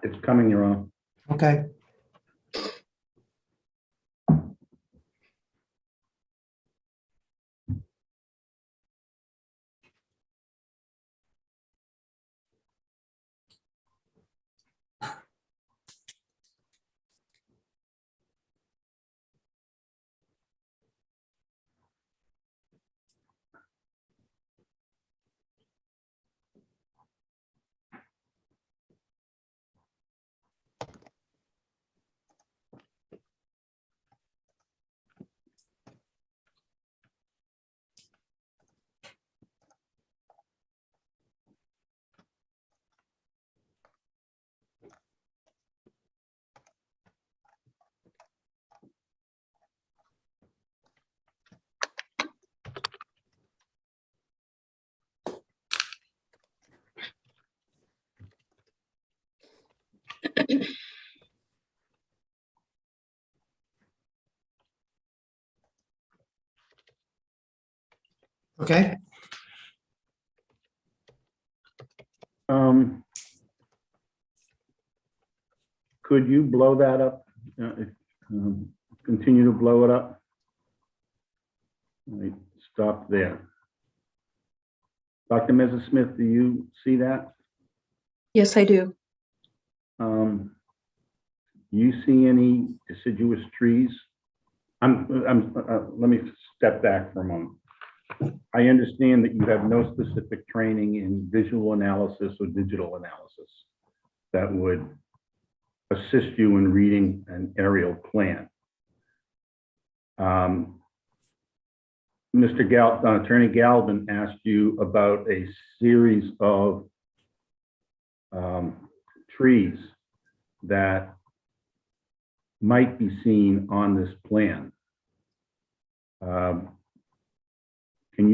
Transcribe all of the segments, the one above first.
It's coming, Your Honor. Okay. Okay. Could you blow that up? Continue to blow it up. Right, stop there. Dr. Messersmith, do you see that? Yes, I do. You see any deciduous trees? Let me step back for a moment. I understand that you have no specific training in visual analysis or digital analysis that would assist you in reading an aerial plan. Attorney Galvin asked you about a series of trees that might be seen on this plan. Can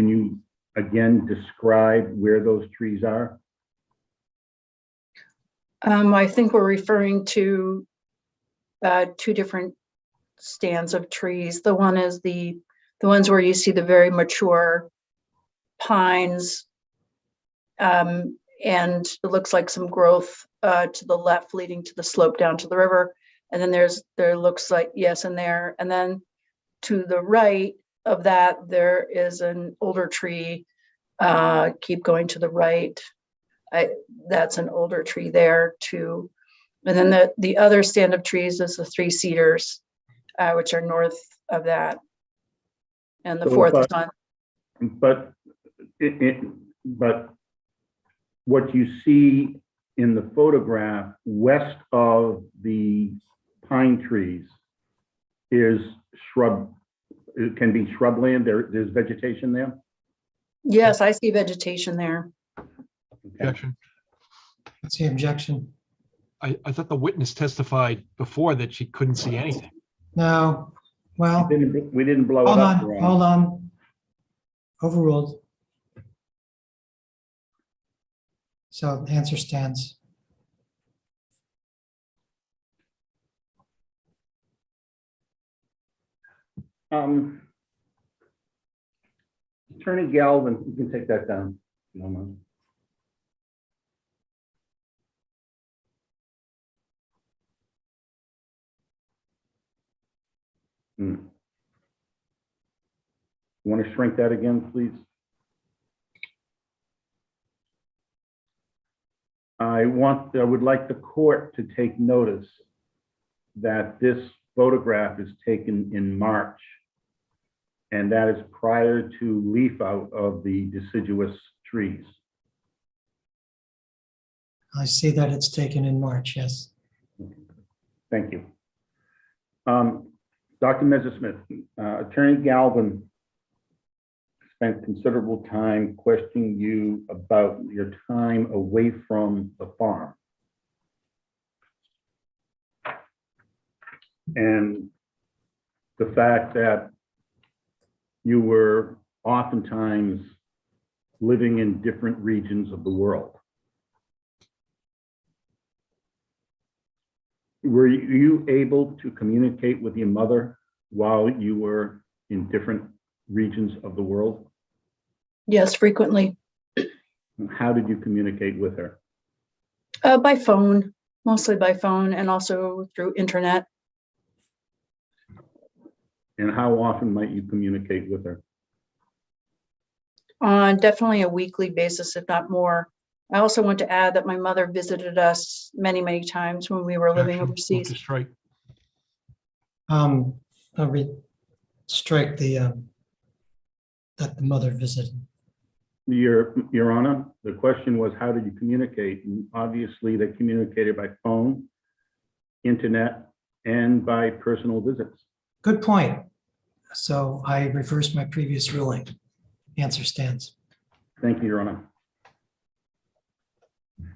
you again describe where those trees are? I think we're referring to two different stands of trees. The one is the ones where you see the very mature pines, and it looks like some growth to the left leading to the slope down to the river. And then there looks like, yes, and then to the right of that, there is an older tree. Keep going to the right. That's an older tree there too. And then the other stand of trees is the 3 cedars, which are north of that. And the fourth is on. But what you see in the photograph west of the pine trees is shrub. It can be shrubland. There's vegetation there. Yes, I see vegetation there. Objection. What's the objection? I thought the witness testified before that she couldn't see anything. No. Well, We didn't blow hold it up. on, hold on. Overruled. So the answer stands. Attorney Galvin, you can take that down. No more. You want to shrink that again, please? I would like the court to take notice that this photograph is taken in March, and that is prior to leaf out of the deciduous trees. I see that it's taken in March, yes. Thank you. Dr. Messersmith, Attorney Galvin spent considerable time questioning you about your time away from the farm. And the fact that you were oftentimes living in different regions of the world. Were you able to communicate with your mother while you were in different regions of the world? Yes, frequently. How did you communicate with her? By phone, mostly by phone and also through internet. And how often might you communicate with her? On definitely a weekly basis, if not more. I also want to add that my mother visited us many, many times when we were living Objection. Move overseas. to strike. I'll strike the, that the mother visited. Your Honor, the question was, how did you communicate? And obviously, they communicated by phone, internet, and by personal visits. Good point. So I reversed my previous ruling. Answer stands. Thank you, Your Honor.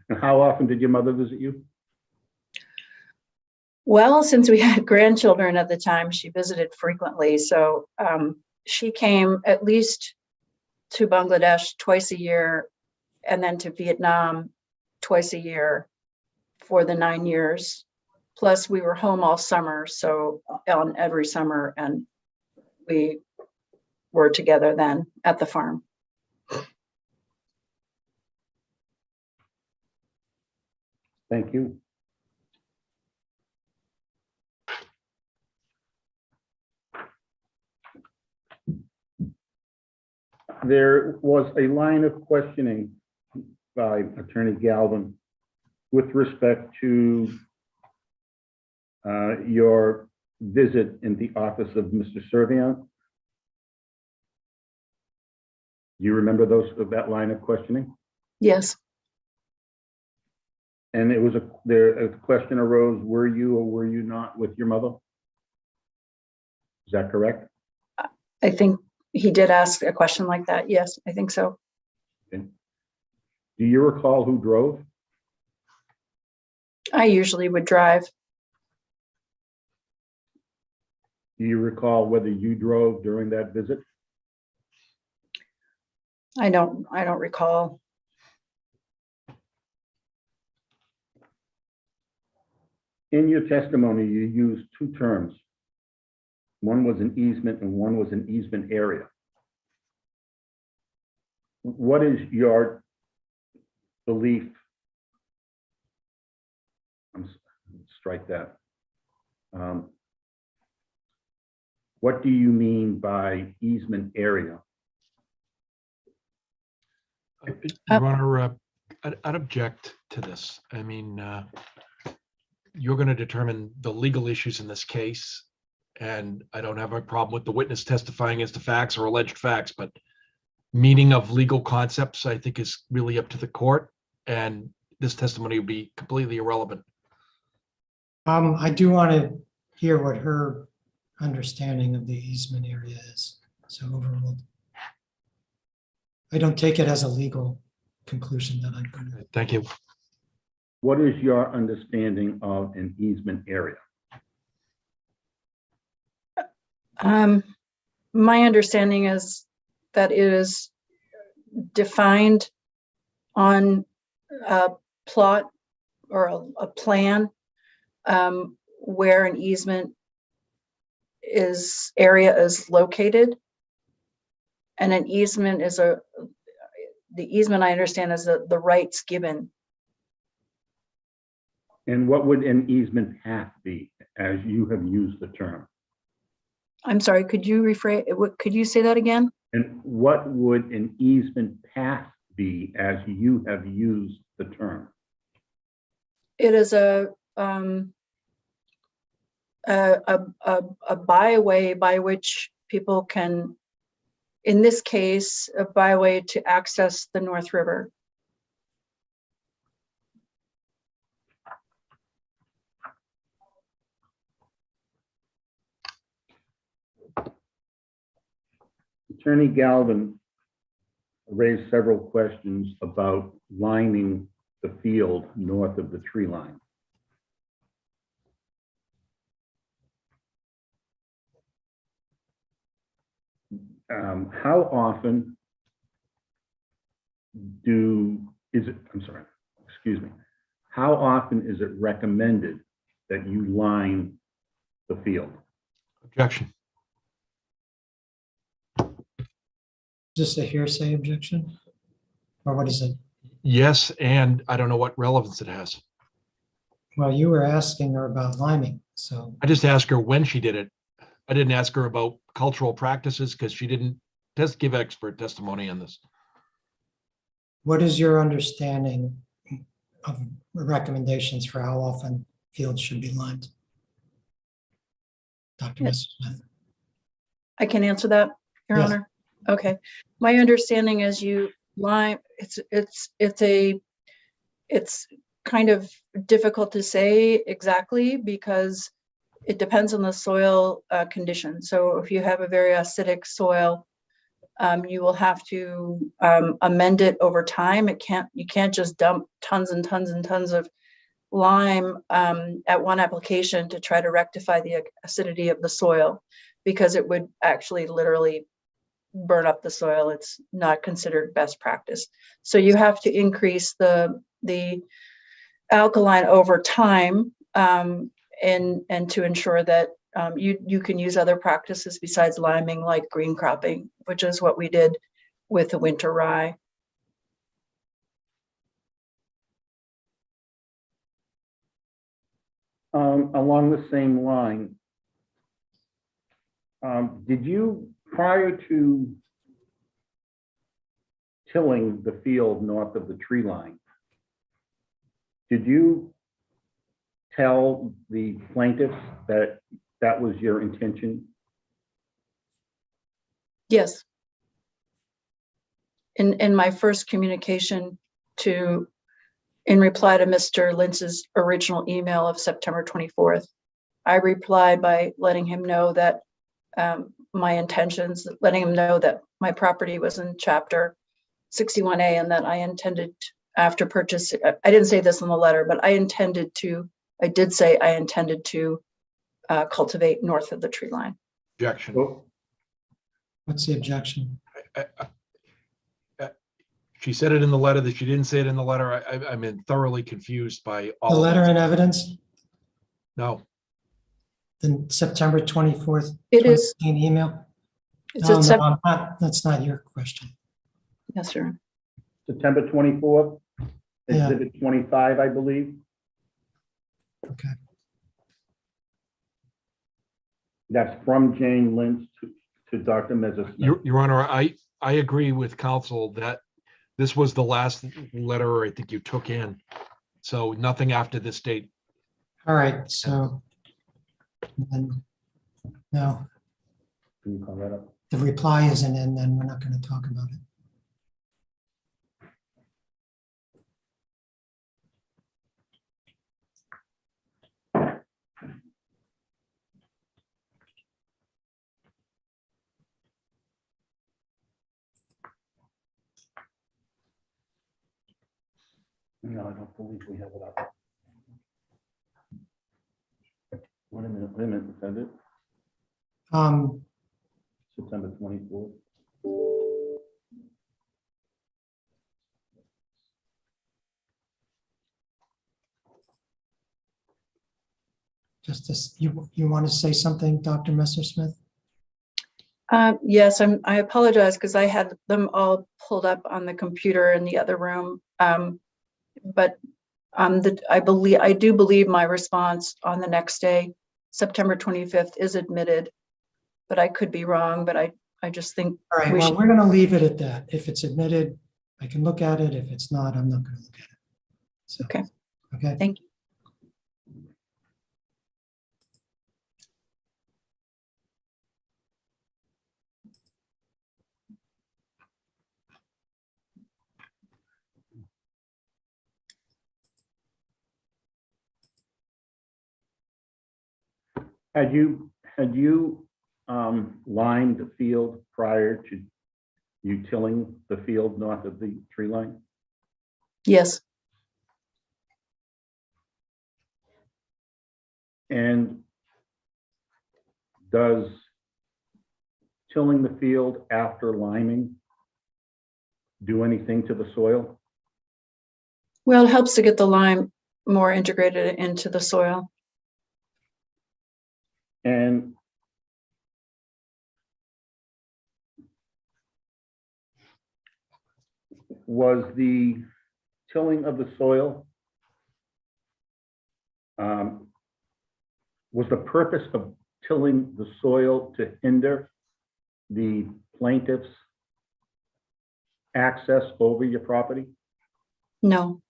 And how often did your mother visit you? Well, since we had grandchildren at the time, she visited frequently. So she came at least to Bangladesh twice a year and then to Vietnam twice a year for the 9 years. Plus we were home all summer, so on every summer, and we were together then at the farm. Thank you. There was a line of questioning by Attorney Galvin with respect to your visit in the office of Mr. Servian. Do you remember that line of questioning? Yes, And it was a question arose, were you or were you not with your mother? Is that correct? I think he did ask a question like that. Yes, I think so. Okay. Do you recall who drove? I usually would drive. Do you recall whether you drove during that visit? I don't recall. In your testimony, you used two terms. One was an easement and one was an easement area. What is your belief? Strike that. What do you mean by easement area? Your Honor, I'd object to this. I mean, you're going to determine the legal issues in this case, and I don't have a problem with the witness testifying as to facts or alleged facts, but meaning of legal concepts, I think, is really up to the court, and this testimony would be completely irrelevant. I do want to hear what her understanding of the easement area is. So overruled. I don't take it as a legal conclusion that I'm going to. Thank you. What is your understanding of an easement area? My understanding is that it is defined on a plot or a plan where an easement area is located. And an easement is the easement I understand is the rights given. And what would an easement path be, as you have used the term? I'm sorry, could you rephrase? Could you say that again? And what would an easement path be, as you have used the term? It is a byway by which people can, in this case, a byway to access the North River. Attorney Galvin raised several questions about lining the field north of the tree line. How often how often is it recommended that you line the field? Objection. Is this a hearsay objection? Or what is it? Yes, and I don't know what relevance it has. Well, you were asking her about liming, so I just asked her when she did it. I didn't ask her about cultural practices because she didn't give expert testimony on this. what is your understanding of recommendations for how often fields should be limed? Dr. Messersmith. I can answer that, Your Yes. Honor. Okay. My understanding is you lime, it's kind of difficult to say exactly because it depends on the soil condition. So if you have a very acidic soil, you will have to amend it over time. You can't just dump tons and tons and tons of lime at one application to try to rectify the acidity of the soil, because it would actually literally burn up the soil. It's not considered best practice. So you have to increase the alkaline over time, and to ensure that you can use other practices besides liming, like green cropping, which is what we did with the winter rye. Along the same line, did you, prior to tilling the field north of the tree line, did you tell the plaintiffs that that was your intention? Yes. In my first communication in reply to Mr. Lintz's original email of September 24th, I replied by letting him know that my intentions, letting him know that my property was in Chapter 61A and that I intended, after purchase, I didn't say this in the letter, but I did say I intended to cultivate north of the tree line. Objection. Oh, What's the objection? She said it in the letter that she didn't say it in the letter. I'm thoroughly confused by The all of letter this. and evidence, No, the September 24th, It is, 2018 email? it's No, at no, I'm not. That's not your question. yes, sir. September 24th, Yeah. Exhibit 25, I believe. Okay. That's from Jane Lynch to Dr. Messersmith. Your Honor, I agree with counsel that this was the last letter I think you took in. So nothing after this date. All right. So then, no, Can you call that up? the reply isn't in, then we're not going to talk about it. No, I don't believe we have it up. Wait a minute, is that it? September 24th. Just this, you want to say something, Dr. Messersmith? Yes, I apologize because I had them all pulled up on the computer in the other room. But I do believe my response on the next day, September 25th, is admitted, but I could be wrong, but I just think All right, we well, should. we're going to leave it at that. If it's admitted, I can look at it. If it's not, I'm not going to look at it. So, Okay. Okay. Thank you. Had you lined the field prior to you tilling the field north of the tree line? Yes, And does tilling the field after liming do anything to the soil? well, it helps to get the lime more integrated into the soil. And was the tilling of the soil, was the purpose of tilling the soil to hinder the plaintiff's access over your property? No,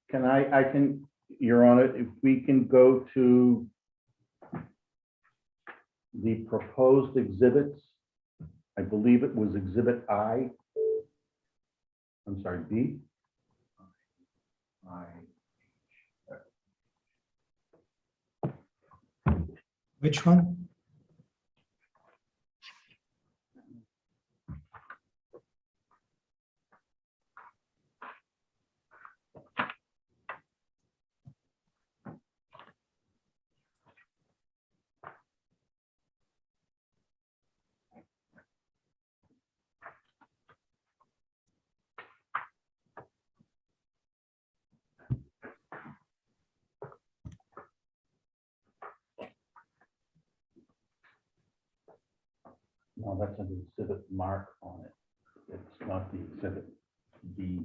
Can I can, Your Honor, if we can go to the proposed exhibits, I believe it was Exhibit I. I'm sorry, B. Which one? No, that's an exhibit mark on it. It's not the exhibit B.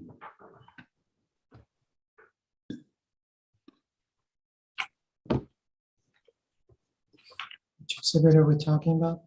Which exhibit are we talking about?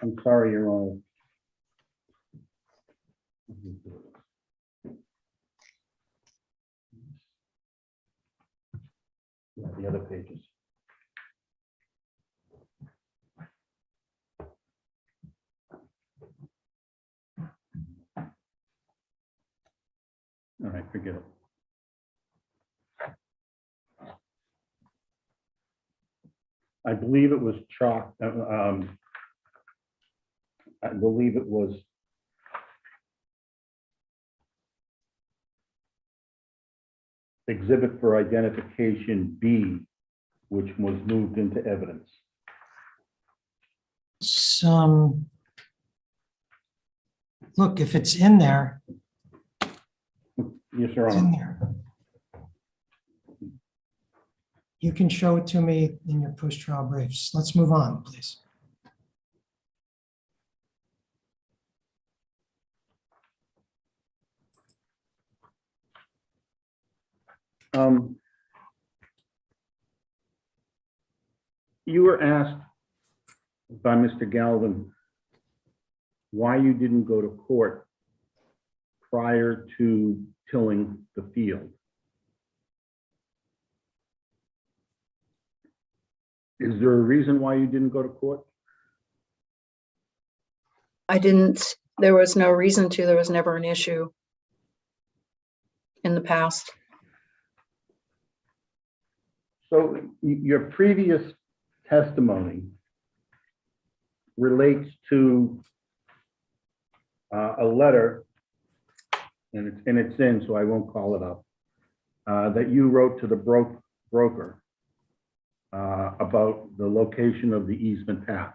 I'm sorry, Your Honor. Yeah, the other pages. All right, forget it. I believe it was chalk. I believe it was exhibit for identification B, which was moved into evidence. Some. Look, if it's in there, Yes, Your it's in Honor. there. You can show it to me in your post-trial briefs. Let's move on, please. You were asked by Mr. Galvin why you didn't go to court prior to tilling the field. Is there a reason why you didn't go to court? I didn't, there was no reason to, there was never an issue in the past. So your previous testimony relates to a letter, and it's in, so I won't call it up, that you wrote to the broker about the location of the easement path.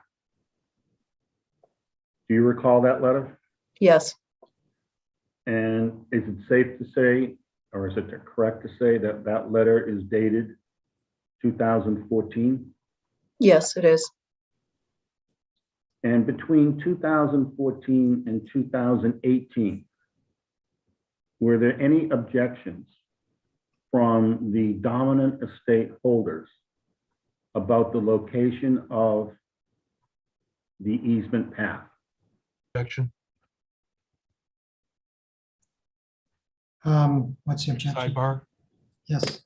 Do you recall that letter? Yes, And is it safe to say or is it correct to say that that letter is dated 2014? Yes, it is. And between 2014 and 2018, were there any objections from the dominant estate holders about the location of the easement path? Objection, What's the objection? sidebar. Yes.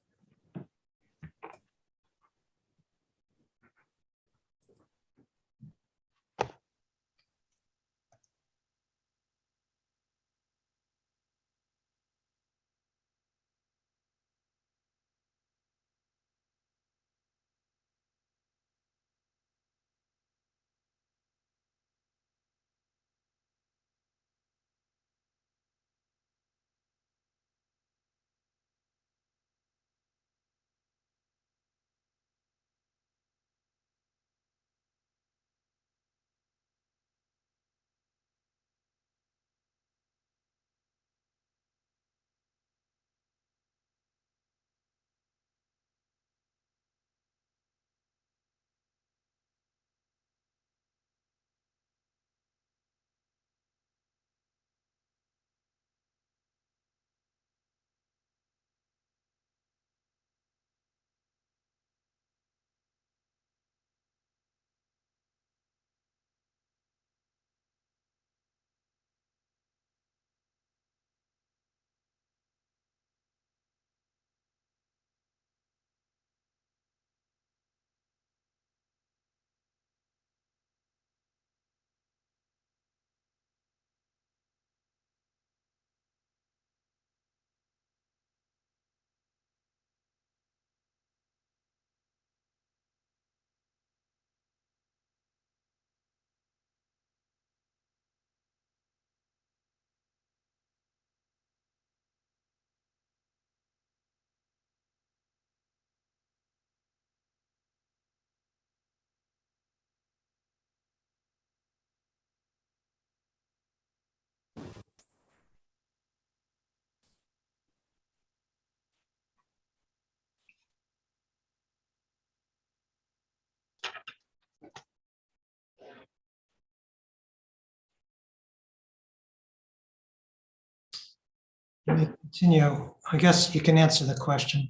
Let me continue. I guess you can answer the question,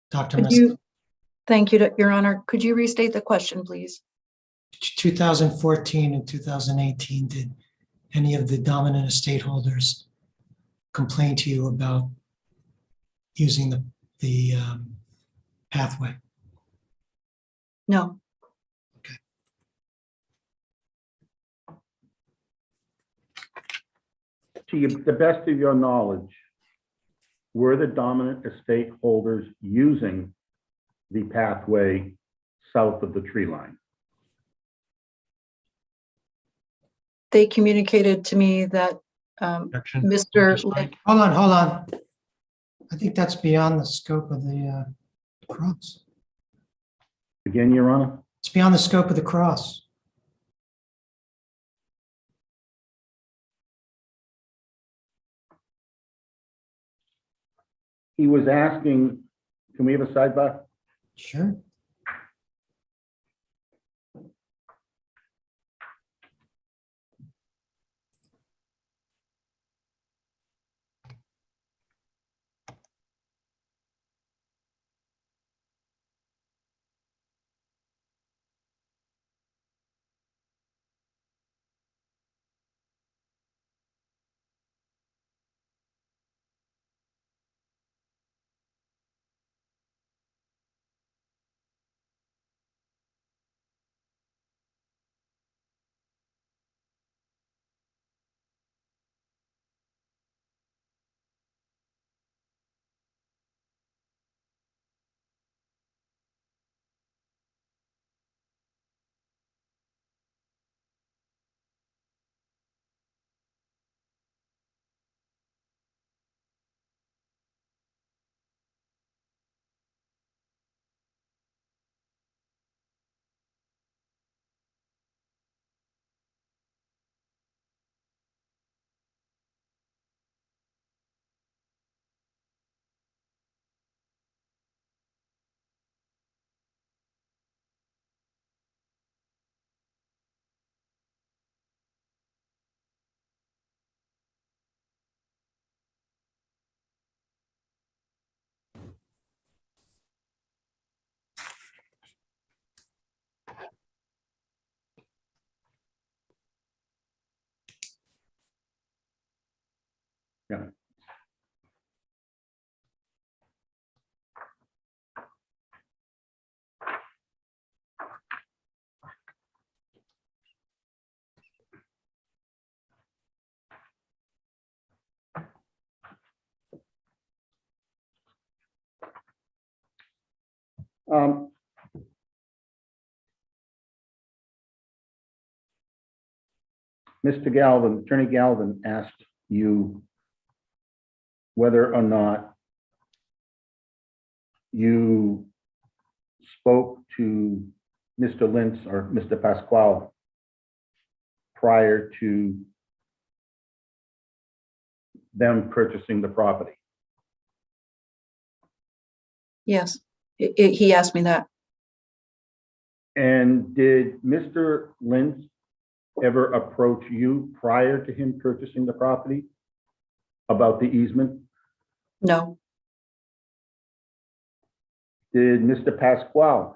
Dr. Could Messersmith. you, thank you, Your Honor. Could you restate the question, please? 2014 and 2018, did any of the dominant estate holders complain to you about using the pathway? No, The best of your knowledge, were the dominant estate holders using the pathway south of the tree line? they communicated to me that Objection. Mr. Just like- Hold on. I think that's beyond the scope of the cross. Again, Your Honor? It's beyond the scope of the cross. He was asking, can we have a sidebar? Sure. Yeah. Um, Mr. Galvin, Attorney Galvin asked you whether or not you spoke to Mr. Lintz or Mr. Pasquale prior to them purchasing the property. Yes, he asked me that. And did Mr. Lintz ever approach you prior to him purchasing the property about the easement? No, Did Mr. Pasquale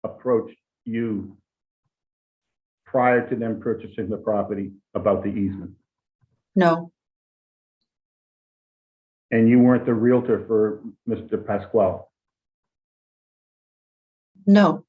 approach you prior to them purchasing the property about the easement? no, And you weren't the realtor for Mr. Pasquale? no.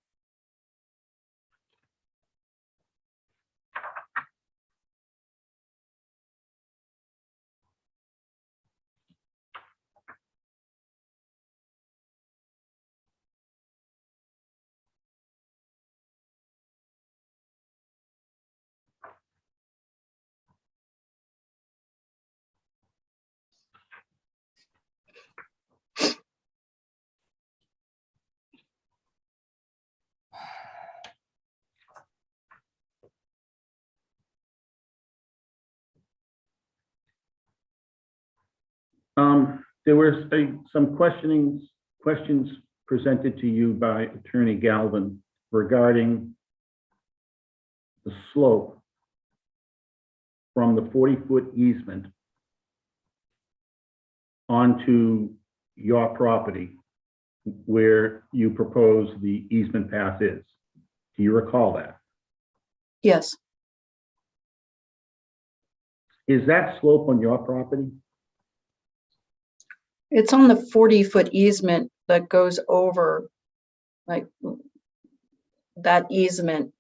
There were some questions presented to you by Attorney Galvin regarding the slope from the 40-foot easement onto your property where you propose the easement path is. Do you recall that? Yes, Is that slope on your property? it's on the 40-foot easement that goes over, like, that easement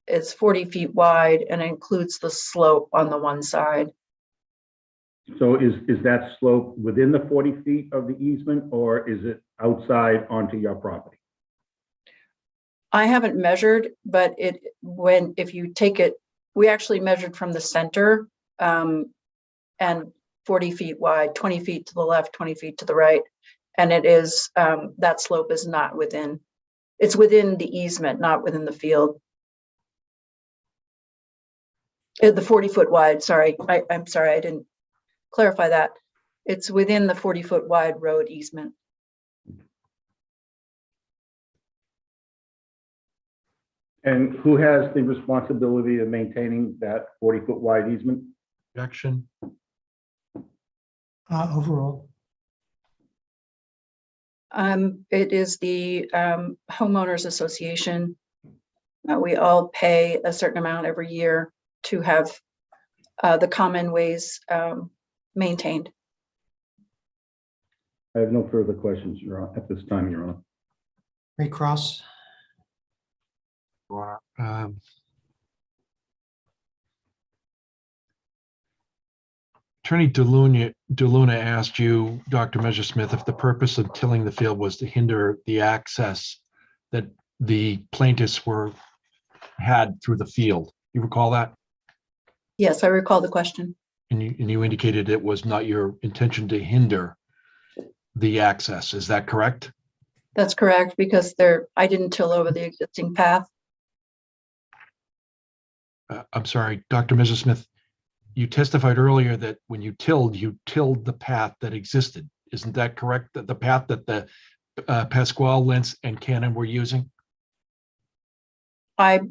is 40 feet wide and includes the slope on the one side. So is that slope within the 40 feet of the easement, or is it outside onto your property? I haven't measured, but if you take it, we actually measured from the center, and 40 feet wide, 20 feet to the left, 20 feet to the right. And it is, that slope is not within, it's within the easement, not within the field. The 40-foot wide, sorry, I'm sorry, I didn't clarify that. It's within the 40-foot wide road easement. And who has the responsibility of maintaining that 40-foot wide easement? Objection. Overall, It is the homeowners association. We all pay a certain amount every year to have the common ways maintained. I have no further questions, Your Honor, at this time, Your Honor. recross. Attorney DeLuna asked you, Dr. Messersmith, if the purpose of tilling the field was to hinder the access that the plaintiffs had through the field. You recall that? Yes, I recall the question. And you indicated it was not your intention to hinder the access. Is that correct? That's correct, because I didn't till over the existing path. I'm sorry, Dr. Messersmith, you testified earlier that when you tilled the path that existed. Isn't that correct? That the path that the Pasquale, Lintz, and Cannon were using? I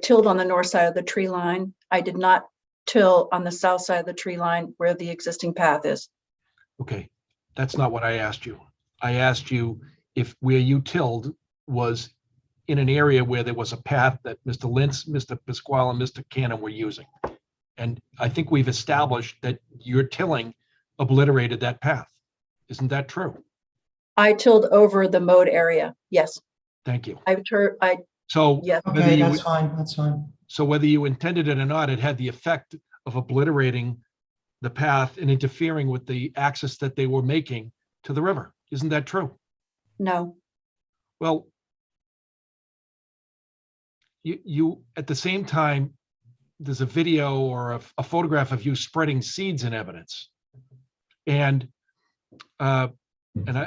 tilled on the north side of the tree line. I did not till on the south side of the tree line where the existing path is. Okay, that's not what I asked you. I asked you if where you tilled was in an area where there was a path that Mr. Lintz, Mr. Pasquale, and Mr. Cannon were using. And I think we've established that your tilling obliterated that path. Isn't that true? I tilled over the mowed area. Yes, Thank you. I, So yes, whether Okay, you, that's fine, that's fine. so whether you intended it or not, it had the effect of obliterating the path and interfering with the access that they were making to the river. Isn't that true? no, Well, you at the same time, there's a video or a photograph of you spreading seeds in evidence. And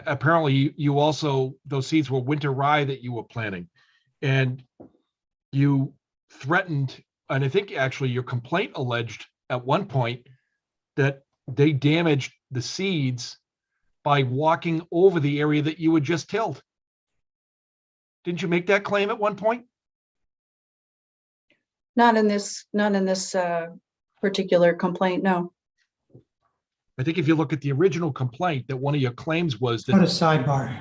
apparently you also, those seeds were winter rye that you were planting. And you threatened, and I think actually your complaint alleged at one point that they damaged the seeds by walking over the area that you had just tilled. Didn't you make that claim at one point? not in this particular complaint, no. I think if you look at the original complaint, that one of your claims was Go to that sidebar.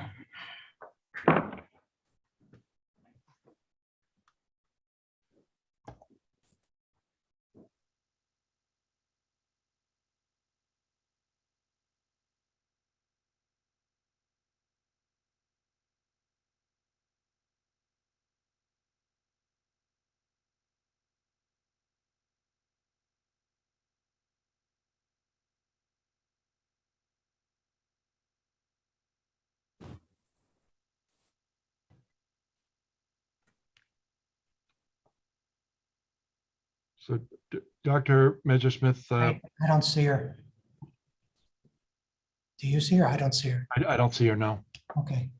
so Dr. Messersmith, I don't see her. Do you see her? I don't see her. I don't see her now. Okay.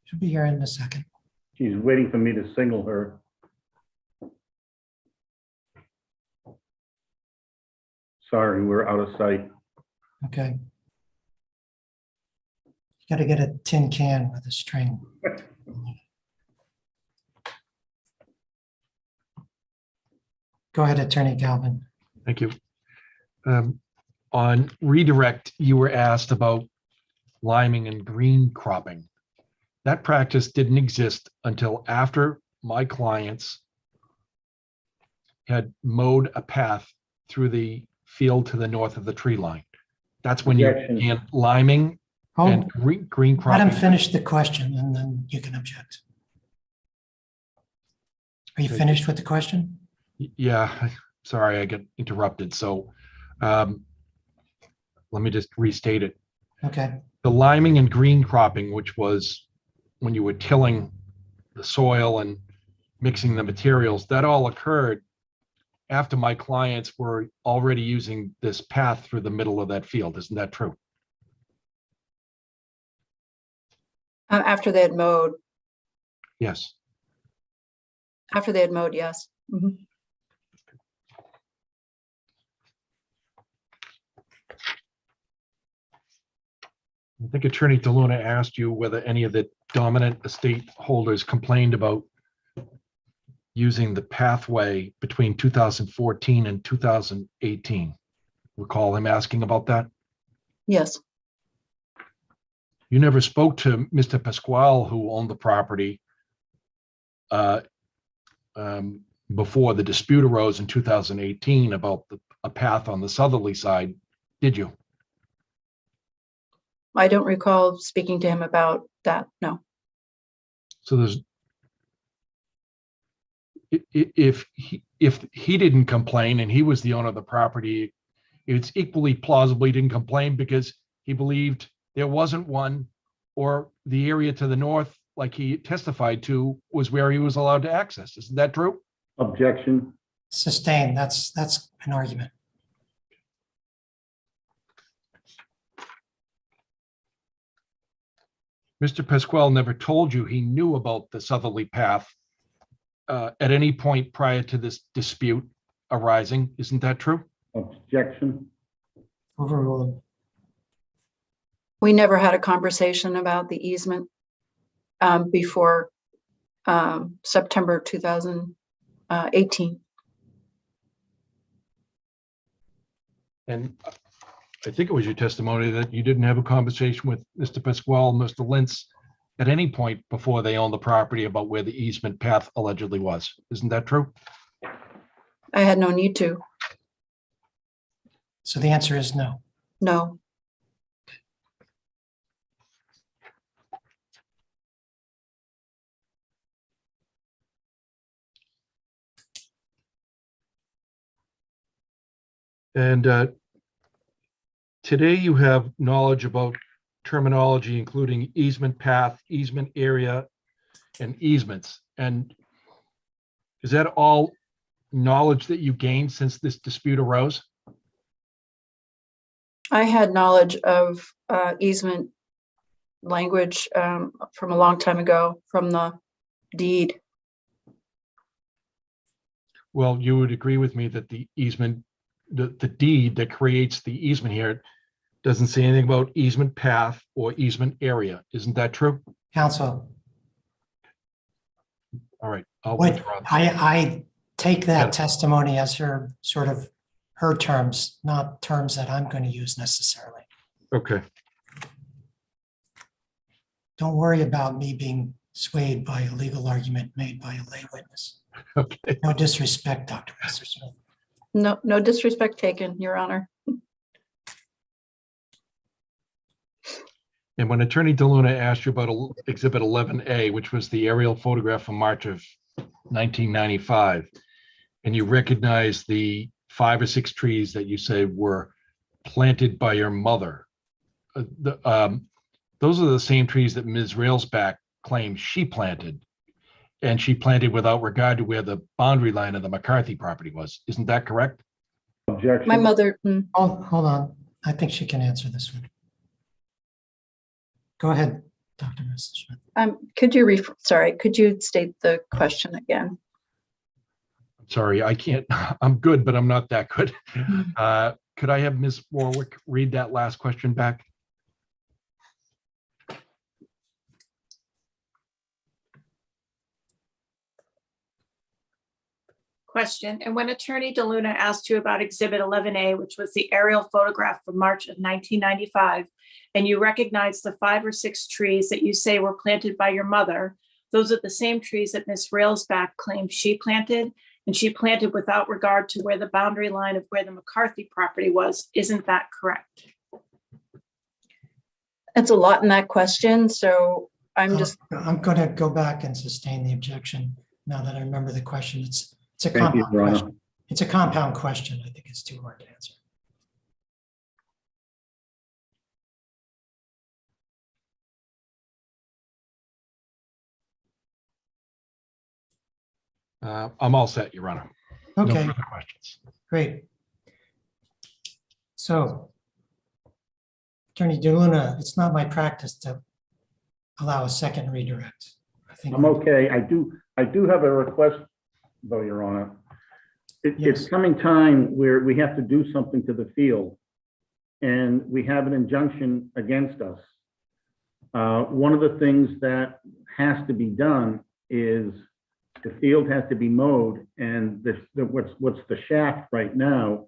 She'll be here in a second. She's waiting for me to signal her. Sorry, we're out of sight. Okay. You got to get a tin can with a string. Go ahead, Attorney Galvin. Thank you. On redirect, you were asked about liming and green cropping. That practice didn't exist until after my clients had mowed a path through the field to the north of the tree line. That's when you Objection. began liming Oh, and green let him cropping. finish the question and then you can object. Are you Okay. finished with the question? Yeah, sorry, I got interrupted. So let me just restate it. Okay. The liming and green cropping, which was when you were tilling the soil and mixing the materials, that all occurred after my clients were already using this path through the middle of that field. Isn't that true? After they had mowed, Yes. yes. Mhm. I think Attorney DeLuna asked you whether any of the dominant estate holders complained about using the pathway between 2014 and 2018. Recall him asking about that? Yes, You never spoke to Mr. Pasquale, who owned the property before the dispute arose in 2018 about a path on the southerly side, did you? I don't recall speaking to him about that, no. So there's, if he didn't complain and he was the owner of the property, it's equally plausible he didn't complain because he believed there wasn't one, or the area to the north, like he testified to, was where he was allowed to access. Isn't that true? Objection. Sustained. That's an argument. Mr. Pasquale never told you he knew about the southerly path at any point prior to this dispute arising. Isn't that true? Objection. Overruled. We never had a conversation about the easement before September 2018. And I think it was your testimony that you didn't have a conversation with Mr. Pasquale, Mr. Lintz, at any point before they owned the property about where the easement path allegedly was. Isn't that true? I had no need to. So the answer is no. No. And today you have knowledge about terminology, including easement path, easement area, and easements. And is that all knowledge that you gained since this dispute arose? I had knowledge of easement language from a long time ago from the deed. Well, you would agree with me that the easement, the deed that creates the easement here doesn't say anything about easement path or easement area. Isn't that true? Counsel, All right, I'll what withdraw. I take Yeah. that testimony as her sort of her terms, not terms that I'm going to use necessarily. Okay, Don't worry about me being swayed by a legal argument made by a lay witness. okay. No disrespect, Dr. Messersmith. No, no disrespect taken, Your Honor. And when Attorney DeLuna asked you about Exhibit 11A, which was the aerial photograph from March of 1995, and you recognize the 5 or 6 trees that you say were planted by your mother, those are the same trees that Ms. Railsback claimed she planted, and she planted without regard to where the boundary line of the McCarthy property was. Isn't that correct? Objection. My mother, Hold on. I think she can answer this one. Go ahead, Dr. Messersmith. could you state the question again? Sorry, I can't, I'm good, but I'm not that good. Could I have Ms. Warwick read that last question back? Question, and when Attorney DeLuna asked you about Exhibit 11A, which was the aerial photograph from March of 1995, and you recognized the 5 or 6 trees that you say were planted by your mother, those are the same trees that Ms. Railsback claimed she planted, and she planted without regard to where the boundary line of where the McCarthy property was. Isn't that correct? It's a lot in that question, so I'm just, I'm going to go back and sustain the objection now that I remember the question. It's a Thank you, compound Your Honor. question. It's a compound question. I think it's too hard to answer. I'm all set, Your Honor. No Okay, further questions. great. So, Attorney DeLuna, it's not my practice to allow a second redirect. I think I'm okay. I do have a request, though, Your Honor. It's Yes. coming time where we have to do something to the field, and we have an injunction against us. One of the things that has to be done is the field has to be mowed, and what's the shaft right now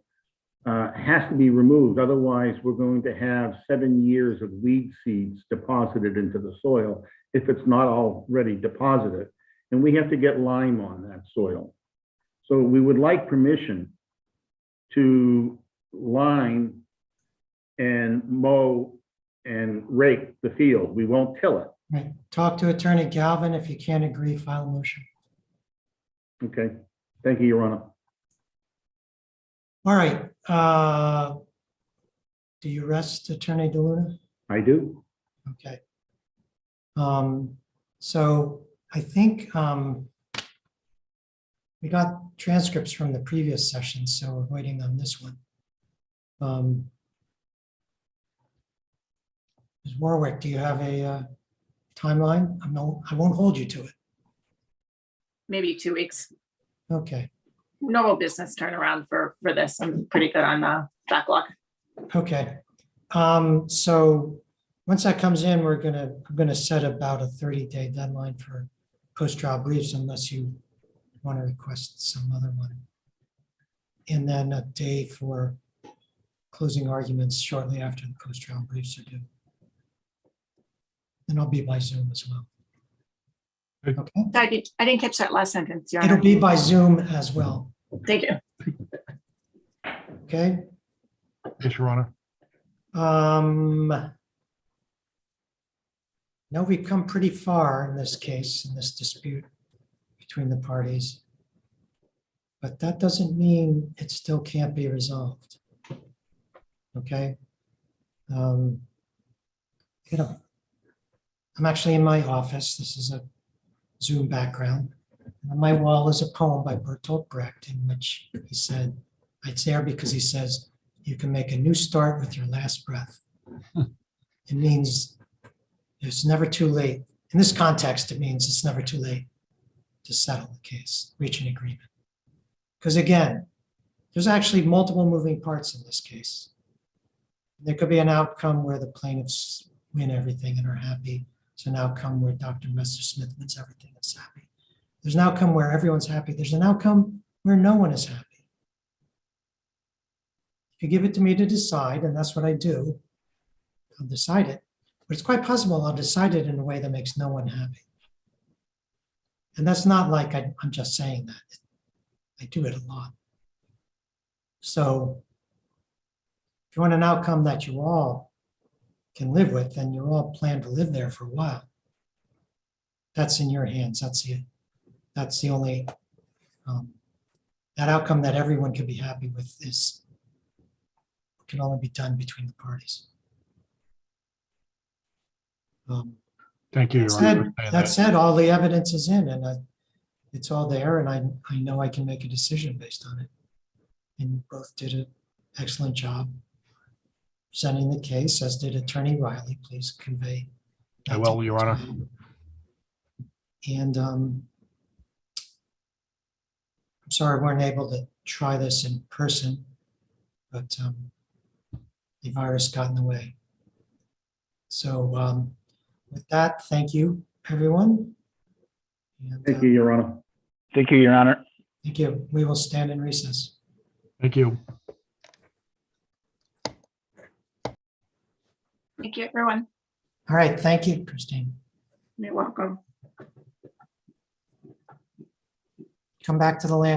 has to be removed. Otherwise, we're going to have 7 years of weed seeds deposited into the soil if it's not already deposited. And we have to get lime on that soil. So we would like permission to line and mow and rake the field. We won't till it. Right. Talk to Attorney Galvin. If you can't agree, file a motion. Okay. Thank you, Your Honor. All right. Do you rest, Attorney DeLuna? I do. Okay. So I think we got transcripts from the previous session, so we're waiting on this one. Ms. Warwick, do you have a timeline? I won't hold you to it. Maybe 2 weeks. Okay. Normal business turnaround for this. I'm pretty good on backlog. Okay. So once that comes in, I'm gonna set about a 30-day deadline for post-trial briefs unless you want to request some other one. And then a day for closing arguments shortly after the post-trial briefs are due. And I'll be by Zoom as well. Good. Okay. I didn't catch that last sentence, Your It'll Honor. be by Zoom as well. Thank you. Okay. Yes, Your Honor. No, we've come pretty far in this case, in this dispute between the parties. But that doesn't mean it still can't be resolved. Okay? You know, I'm actually in my office. This is a Zoom background. And on my wall is a poem by Bertolt Brecht in which he said, it's there because he says, you can make a new start with your last breath. It means it's never too late. In this context, it means it's never too late to settle the case, reach an agreement. Because again, there's actually multiple moving parts in this case. There could be an outcome where the plaintiffs win everything and are happy. There's an outcome where Dr. Messersmith wins everything and is happy. There's an outcome where everyone's happy. There's an outcome where no one is happy. If you give it to me to decide, and that's what I do, I'll decide it. But it's quite possible I'll decide it in a way that makes no one happy. And that's not like I'm just saying that. I do it a lot. So if you want an outcome that you all can live with, then you all plan to live there for a while. That's in your hands. That's the only, that outcome that everyone can be happy with is, can only be done between the parties. Thank you, Your Honor. for saying That said, all the evidence is in and it's all there and I know I can make a decision based on it. And you both did an excellent job presenting the case, as did Attorney Riley. Please convey. I will, Your Honor. And I'm sorry we weren't able to try this in person, but the virus got in the way. So with that, thank you, everyone. And, Thank you, Your Honor. Thank you, Your Honor. Thank you. We will stand in recess. Thank you. Thank you, everyone. All right, thank you, Christine. You're welcome. Come back to the land